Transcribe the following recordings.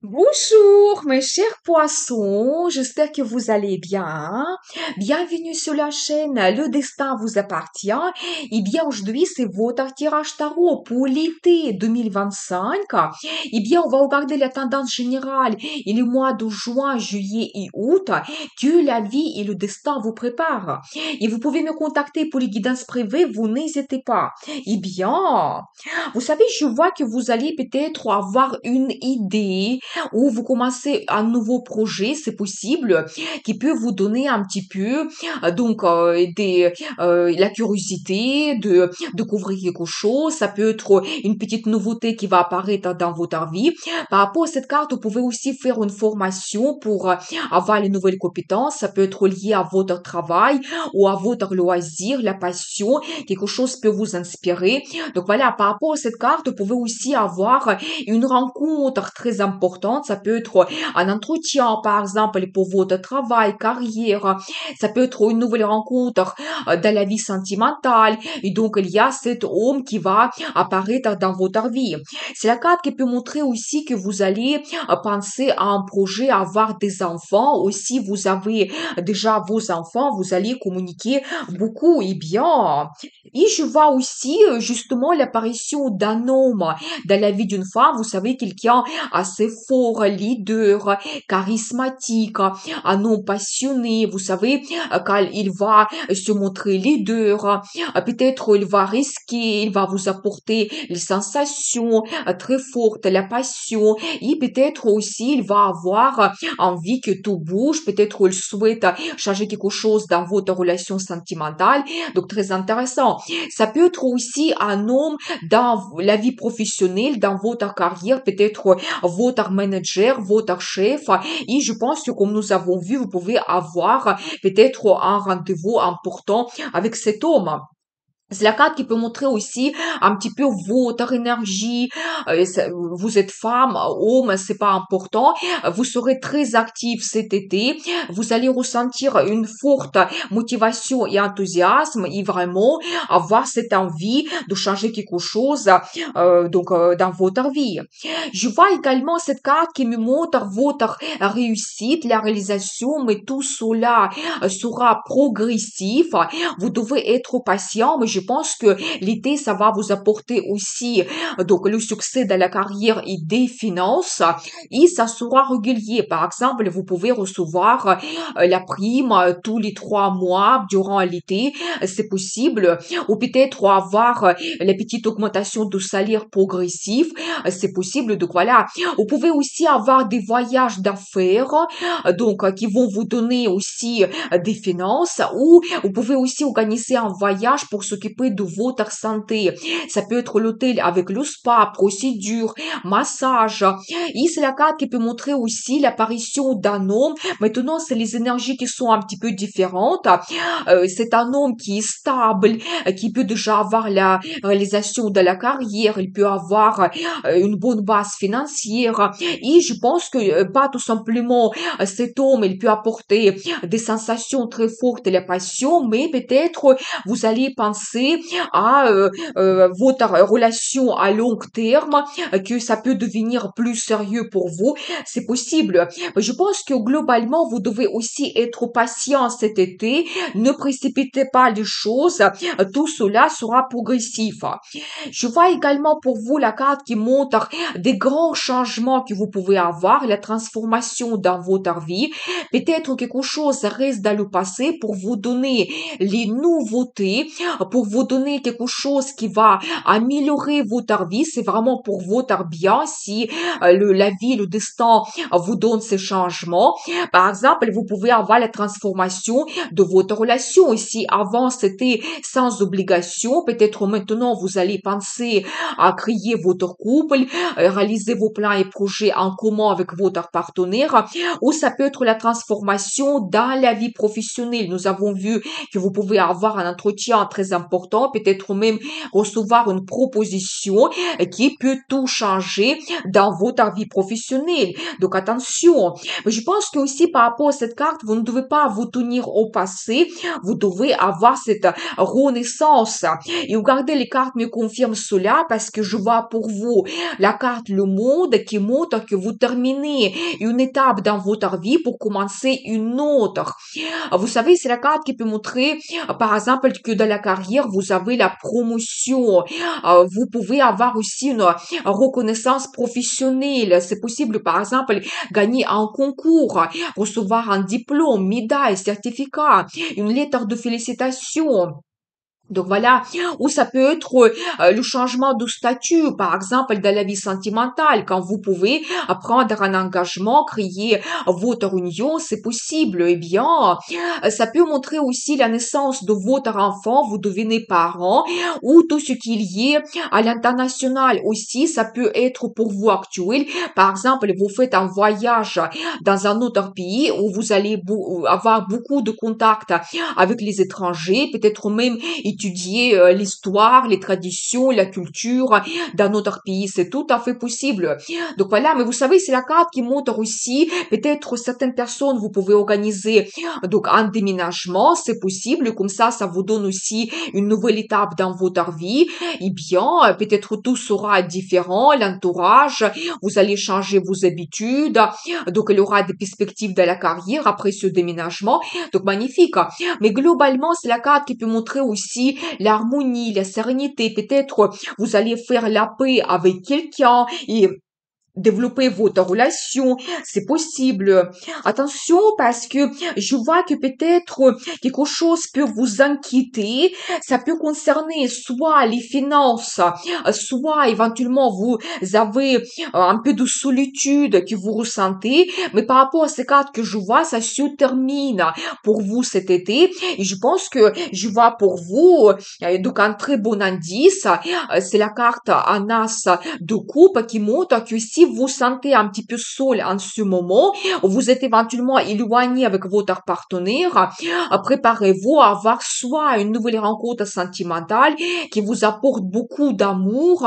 Bonjour, mes chers poissons, j'espère que vous allez bien. Bienvenue sur la chaîne Le Destin vous appartient. Eh bien, aujourd'hui, c'est votre tirage tarot pour l'été 2025. Eh bien, on va regarder la tendance générale et le mois de juin, juillet et août que la vie et le destin vous préparent. Et vous pouvez me contacter pour les guidances privées, vous n'hésitez pas. Eh bien, vous savez, je vois que vous allez peut-être avoir une idée ou vous commencez un nouveau projet, c'est possible, qui peut vous donner un petit peu la curiosité de découvrir quelque chose. Ça peut être une petite nouveauté qui va apparaître dans votre vie. Par rapport à cette carte, vous pouvez aussi faire une formation pour avoir les nouvelles compétences. Ça peut être lié à votre travail ou à votre loisir, la passion. Quelque chose peut vous inspirer. Donc voilà, par rapport à cette carte, vous pouvez aussi avoir une rencontre très importante. Ça peut être un entretien, par exemple, pour votre travail, carrière. Ça peut être une nouvelle rencontre dans la vie sentimentale. Et donc, il y a cet homme qui va apparaître dans votre vie. C'est la carte qui peut montrer aussi que vous allez penser à un projet, à avoir des enfants. Aussi, vous avez déjà vos enfants, vous allez communiquer beaucoup et bien. Et je vois aussi justement l'apparition d'un homme dans la vie d'une femme. Vous savez, quelqu'un assez fort, leader, charismatique, un homme passionné. Vous savez, quand il va se montrer leader, peut-être il va risquer, il va vous apporter les sensations très fortes, la passion. Et peut-être aussi il va avoir envie que tout bouge. Peut-être il souhaite changer quelque chose dans votre relation sentimentale. Donc très intéressant. Ça peut être aussi un homme dans la vie professionnelle, dans votre carrière, peut-être votre manager, votre chef. Et je pense que comme nous avons vu, vous pouvez avoir peut-être un rendez-vous important avec cet homme. C'est la carte qui peut montrer aussi un petit peu votre énergie. Vous êtes femme, homme, c'est pas important. Vous serez très actif cet été. Vous allez ressentir une forte motivation et enthousiasme et vraiment avoir cette envie de changer quelque chose dans votre vie. Je vois également cette carte qui me montre votre réussite, la réalisation, mais tout cela sera progressif. Vous devez être patient, mais je pense que l'été, ça va vous apporter aussi le succès dans la carrière et des finances. Et ça sera régulier. Par exemple, vous pouvez recevoir la prime tous les 3 mois durant l'été. C'est possible. Ou peut-être avoir la petite augmentation de salaire progressif. C'est possible. Donc voilà. Vous pouvez aussi avoir des voyages d'affaires, qui vont vous donner aussi des finances, ou vous pouvez aussi organiser un voyage pour s'occuper de votre santé. Ça peut être l'hôtel avec le spa, procédure, massage. Et c'est la carte qui peut montrer aussi l'apparition d'un homme. Maintenant, c'est les énergies qui sont un petit peu différentes. C'est un homme qui est stable, qui peut déjà avoir la réalisation de la carrière, il peut avoir une bonne base financière. Et je pense que pas tout simplement cet homme, il peut apporter des sensations très fortes et la passion, mais peut-être vous allez penser à votre relation à long terme, que ça peut devenir plus sérieux pour vous. C'est possible. Je pense que globalement, vous devez aussi être patient cet été. Ne précipitez pas les choses. Tout cela sera progressif. Je vois également pour vous la carte qui montre des grands changements que vous pouvez avoir, la transformation dans votre vie. Peut-être quelque chose reste dans le passé pour vous donner les nouveautés, pour vous donner quelque chose qui va améliorer votre vie. C'est vraiment pour votre bien si la vie, le destin vous donne ces changements. Par exemple, vous pouvez avoir la transformation de votre relation. Ici, avant, c'était sans obligation. Peut-être maintenant, vous allez penser à créer votre couple, réaliser vos plans et projets en commun avec votre partenaire, ou ça peut être la transformation dans la vie professionnelle. Nous avons vu que vous pouvez avoir un entretien très important important, peut-être même recevoir une proposition qui peut tout changer dans votre vie professionnelle. Donc attention. Mais je pense que aussi par rapport à cette carte, vous ne devez pas vous tenir au passé, vous devez avoir cette renaissance. Et regardez, les cartes me confirment cela parce que je vois pour vous la carte Le Monde qui montre que vous terminez une étape dans votre vie pour commencer une autre. Vous savez, c'est la carte qui peut montrer, par exemple, que dans la carrière, vous avez la promotion. Vous pouvez avoir aussi une reconnaissance professionnelle. C'est possible, par exemple, gagner un concours, recevoir un diplôme, médaille, certificat, une lettre de félicitations. Donc voilà, ou ça peut être le changement de statut, par exemple dans la vie sentimentale, quand vous pouvez prendre un engagement, créer votre union, c'est possible. Eh bien, ça peut montrer aussi la naissance de votre enfant, vous devenez parent, ou tout ce qu'il y est à l'international aussi, ça peut être pour vous actuel. Par exemple, vous faites un voyage dans un autre pays où vous allez avoir beaucoup de contacts avec les étrangers, peut-être même étudier l'histoire, les traditions, la culture dans notre pays. C'est tout à fait possible. Donc voilà, mais vous savez, c'est la carte qui montre aussi, peut-être certaines personnes, vous pouvez organiser donc un déménagement, c'est possible. Comme ça vous donne aussi une nouvelle étape dans votre vie. Eh bien, peut-être tout sera différent, l'entourage, vous allez changer vos habitudes. Donc, il y aura des perspectives de la carrière après ce déménagement. Donc, magnifique. Mais globalement, c'est la carte qui peut montrer aussi l'harmonie, la sérénité. Peut-être vous allez faire la paix avec quelqu'un et développer votre relation, c'est possible. Attention parce que je vois que peut-être quelque chose peut vous inquiéter. Ça peut concerner soit les finances, soit éventuellement vous avez un peu de solitude que vous ressentez. Mais par rapport à ces cartes que je vois, ça se termine pour vous cet été. Et je pense que je vois pour vous donc un très bon indice. C'est la carte en as de coupe qui montre que si vous sentez un petit peu seul en ce moment, vous êtes éventuellement éloigné avec votre partenaire, préparez-vous à avoir soit une nouvelle rencontre sentimentale qui vous apporte beaucoup d'amour,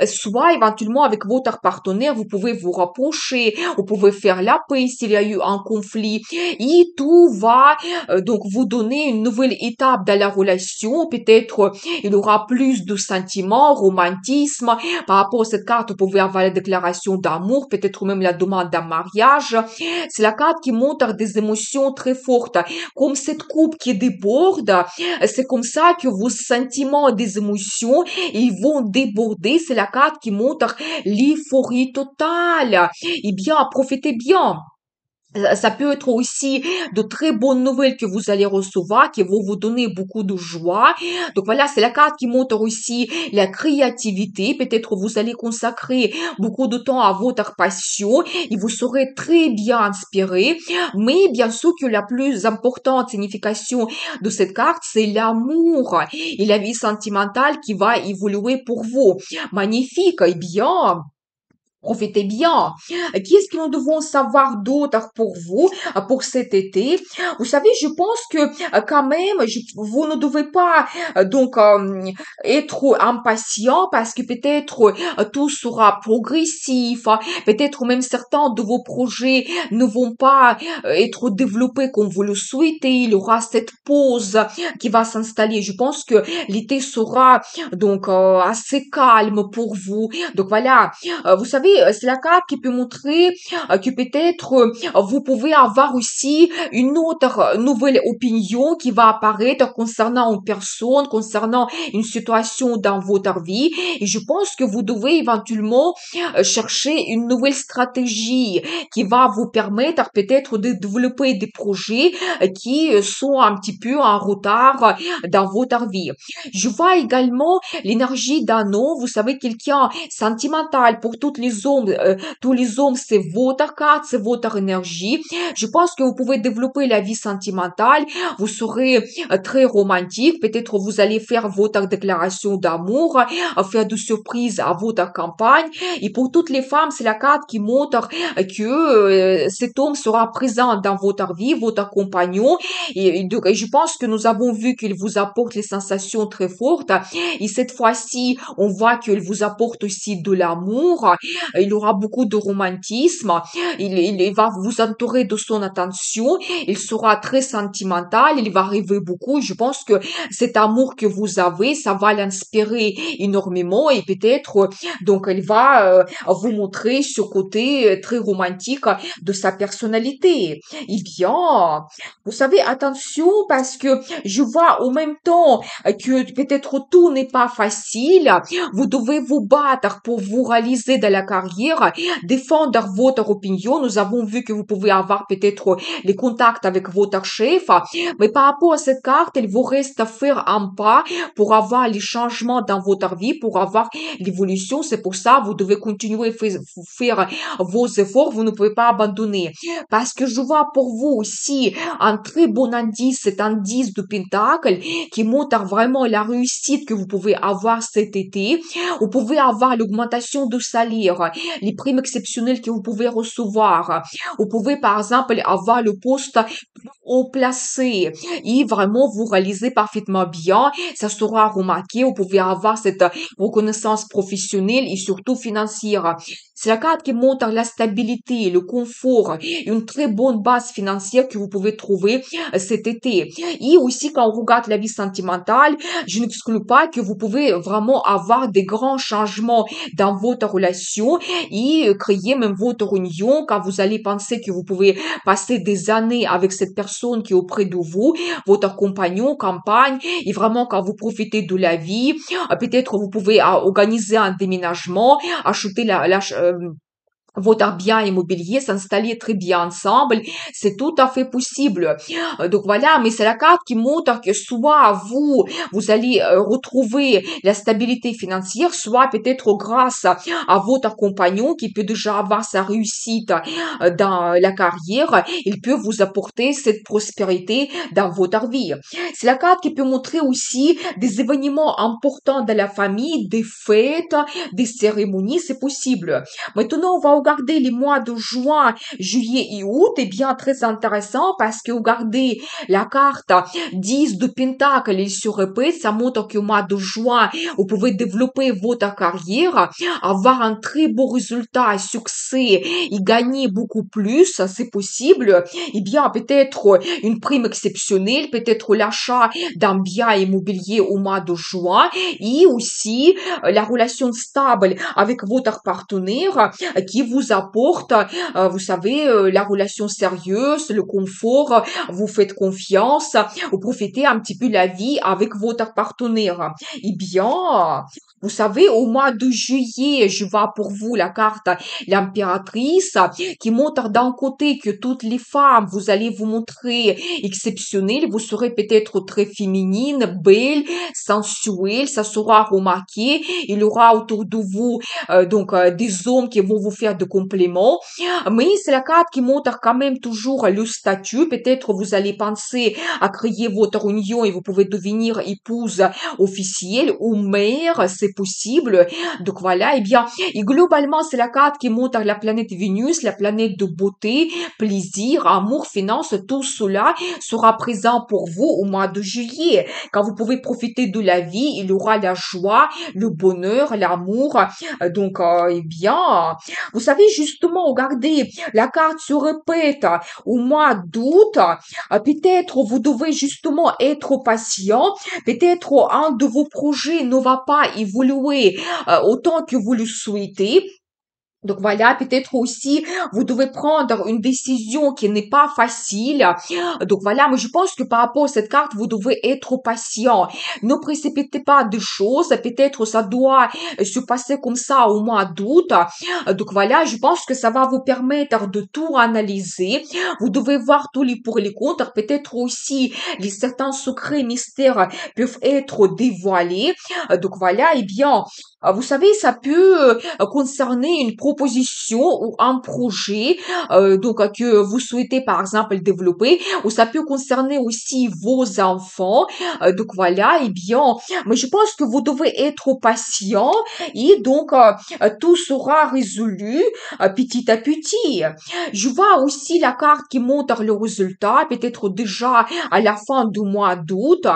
soit éventuellement avec votre partenaire, vous pouvez vous rapprocher, vous pouvez faire la paix s'il y a eu un conflit, et tout va donc vous donner une nouvelle étape dans la relation. Peut-être il y aura plus de sentiments, romantisme. Par rapport à cette carte, vous pouvez avoir la déclaration d'amour, peut-être même la demande d'un mariage. C'est la carte qui montre des émotions très fortes. Comme cette coupe qui déborde, c'est comme ça que vos sentiments, des émotions, ils vont déborder. C'est la carte qui montre l'euphorie totale. Eh bien, profitez bien. Ça peut être aussi de très bonnes nouvelles que vous allez recevoir, qui vont vous donner beaucoup de joie. Donc voilà, c'est la carte qui montre aussi la créativité. Peut-être vous allez consacrer beaucoup de temps à votre passion et vous serez très bien inspiré. Mais bien sûr que la plus importante signification de cette carte, c'est l'amour et la vie sentimentale qui va évoluer pour vous. Magnifique. Eh bien, profitez bien. Qu'est-ce que nous devons savoir d'autre pour vous, pour cet été? Vous savez, je pense que quand même, vous ne devez pas être impatient parce que peut-être tout sera progressif, hein. Peut-être même certains de vos projets ne vont pas être développés comme vous le souhaitez. Il y aura cette pause qui va s'installer. Je pense que l'été sera assez calme pour vous. Donc voilà, vous savez, c'est la carte qui peut montrer que peut-être vous pouvez avoir aussi une autre nouvelle opinion qui va apparaître concernant une personne, concernant une situation dans votre vie. Et je pense que vous devez éventuellement chercher une nouvelle stratégie qui va vous permettre peut-être de développer des projets qui sont un petit peu en retard dans votre vie. Je vois également l'énergie d'un homme, vous savez, quelqu'un sentimental pour toutes les tous les hommes, c'est votre carte, c'est votre énergie. Je pense que vous pouvez développer la vie sentimentale. Vous serez très romantique. Peut-être vous allez faire votre déclaration d'amour, faire de surprises à votre campagne. Et pour toutes les femmes, c'est la carte qui montre que cet homme sera présent dans votre vie, votre compagnon. Et je pense que nous avons vu qu'il vous apporte les sensations très fortes. Et cette fois-ci, on voit qu'il vous apporte aussi de l'amour. Il aura beaucoup de romantisme. Il va vous entourer de son attention. Il sera très sentimental. Il va rêver beaucoup. Je pense que cet amour que vous avez, ça va l'inspirer énormément et peut-être, donc, il va vous montrer ce côté très romantique de sa personnalité. Eh bien, vous savez, attention parce que je vois en même temps que peut-être tout n'est pas facile. Vous devez vous battre pour vous réaliser dans la carrière, défendre votre opinion. Nous avons vu que vous pouvez avoir peut-être les contacts avec votre chef, mais par rapport à cette carte, il vous reste à faire un pas pour avoir les changements dans votre vie, pour avoir l'évolution. C'est pour ça vous devez continuer faire vos efforts. Vous ne pouvez pas abandonner. Parce que je vois pour vous aussi un très bon indice, cet indice de Pentacle qui montre vraiment la réussite que vous pouvez avoir cet été. Vous pouvez avoir l'augmentation de salaire, les primes exceptionnelles que vous pouvez recevoir. Vous pouvez par exemple avoir le poste plus haut placé et vraiment vous réalisez parfaitement bien. Ça sera remarqué. Vous pouvez avoir cette reconnaissance professionnelle et surtout financière. C'est la carte qui montre la stabilité, le confort, une très bonne base financière que vous pouvez trouver cet été. Et aussi, quand on regarde la vie sentimentale, je n'exclus pas que vous pouvez vraiment avoir des grands changements dans votre relation et créer même votre union quand vous allez penser que vous pouvez passer des années avec cette personne qui est auprès de vous, votre compagnon, campagne, et vraiment quand vous profitez de la vie, peut-être vous pouvez organiser un déménagement, acheter votre bien immobilier, s'installer très bien ensemble, c'est tout à fait possible. Donc voilà, mais c'est la carte qui montre que soit vous allez retrouver la stabilité financière, soit peut-être grâce à votre compagnon qui peut déjà avoir sa réussite dans la carrière, il peut vous apporter cette prospérité dans votre vie. C'est la carte qui peut montrer aussi des événements importants dans la famille, des fêtes, des cérémonies, c'est possible. Maintenant, on va regarder les mois de juin, juillet et août. Eh bien, très intéressant parce que regardez la carte 10 de Pentacle, il se répète, ça montre qu'au mois de juin, vous pouvez développer votre carrière, avoir un très beau résultat, un succès et gagner beaucoup plus, c'est possible. Eh bien, peut-être une prime exceptionnelle, peut-être l'achat d'un bien immobilier au mois de juin et aussi la relation stable avec votre partenaire qui vous apporte, vous savez, la relation sérieuse, le confort, vous faites confiance, vous profitez un petit peu de la vie avec votre partenaire. Eh bien, vous savez, au mois de juillet, je vois pour vous la carte l'impératrice qui montre d'un côté que toutes les femmes, vous allez vous montrer exceptionnelles, vous serez peut-être très féminine, belle, sensuelle, ça sera remarqué, il y aura autour de vous des hommes qui vont vous faire de compléments, mais c'est la carte qui montre quand même toujours le statut, peut-être vous allez penser à créer votre union et vous pouvez devenir épouse officielle ou mère, c'est possible, donc voilà, et globalement c'est la carte qui montre la planète Vénus, la planète de beauté, plaisir, amour, finance, tout cela sera présent pour vous au mois de juillet, quand vous pouvez profiter de la vie, il y aura la joie, le bonheur, l'amour, vous savez justement, regardez, la carte se répète au mois d'août. Peut-être vous devez justement être patient. Peut-être un de vos projets ne va pas évoluer autant que vous le souhaitez. Donc voilà, peut-être aussi, vous devez prendre une décision qui n'est pas facile. Donc voilà, mais je pense que par rapport à cette carte, vous devez être patient. Ne précipitez pas des choses. Peut-être ça doit se passer comme ça au mois d'août. Donc voilà, je pense que ça va vous permettre de tout analyser. Vous devez voir tous les pour et les contre. Peut-être aussi, certains secrets mystères peuvent être dévoilés. Donc voilà, Vous savez, ça peut concerner une proposition ou un projet que vous souhaitez par exemple développer, ou ça peut concerner aussi vos enfants. Donc voilà, eh bien, mais je pense que vous devez être patient et tout sera résolu petit à petit. Je vois aussi la carte qui montre le résultat, peut-être déjà à la fin du mois d'août,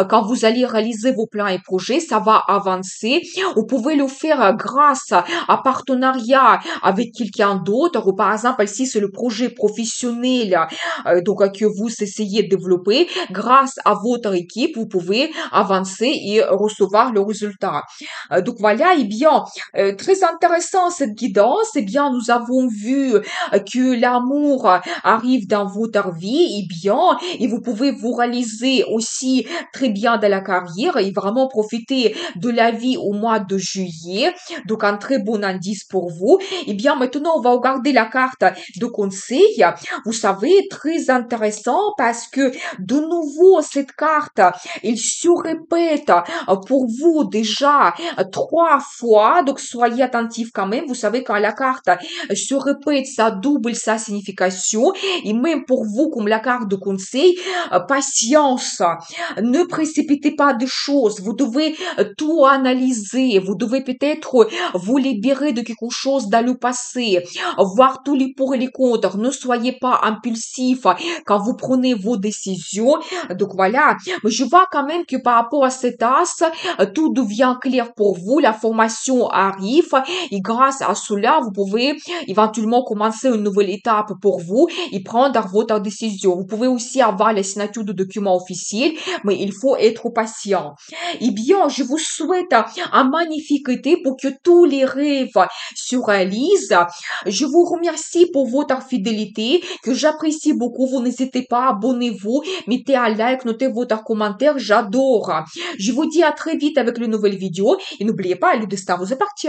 quand vous allez réaliser vos plans et projets, ça va avancer. Vous pouvez le faire grâce à partenariat avec quelqu'un d'autre, ou par exemple, si c'est le projet professionnel que vous essayez de développer, grâce à votre équipe, vous pouvez avancer et recevoir le résultat. Donc voilà, eh bien, très intéressant cette guidance. Eh bien, nous avons vu que l'amour arrive dans votre vie, eh bien, et vous pouvez vous réaliser aussi très bien dans la carrière et vraiment profiter de la vie au mois de juillet. Donc, un très bon indice pour vous. Eh bien, maintenant, on va regarder la carte de conseil. Vous savez, très intéressant parce que de nouveau, cette carte, il se répète pour vous déjà 3 fois. Donc, soyez attentifs quand même. Vous savez, quand la carte se répète, ça double sa signification. Et même pour vous, comme la carte de conseil, patience. Ne précipitez pas des choses. Vous devez tout analyser. Vous devez peut-être vous libérer de quelque chose dans le passé. Voir tous les pour et les contre. Ne soyez pas impulsif quand vous prenez vos décisions. Donc voilà. Mais je vois quand même que par rapport à cet as, tout devient clair pour vous. La formation arrive et grâce à cela, vous pouvez éventuellement commencer une nouvelle étape pour vous et prendre votre décision. Vous pouvez aussi avoir la signature de documents officiels, mais il faut être patient. Eh bien, je vous souhaite un magnifique été pour que tous les rêves se réalisent. Je vous remercie pour votre fidélité, que j'apprécie beaucoup. Vous n'hésitez pas, abonnez-vous, mettez un like, notez votre commentaire, j'adore. Je vous dis à très vite avec une nouvelle vidéo et n'oubliez pas, le destin vous appartient.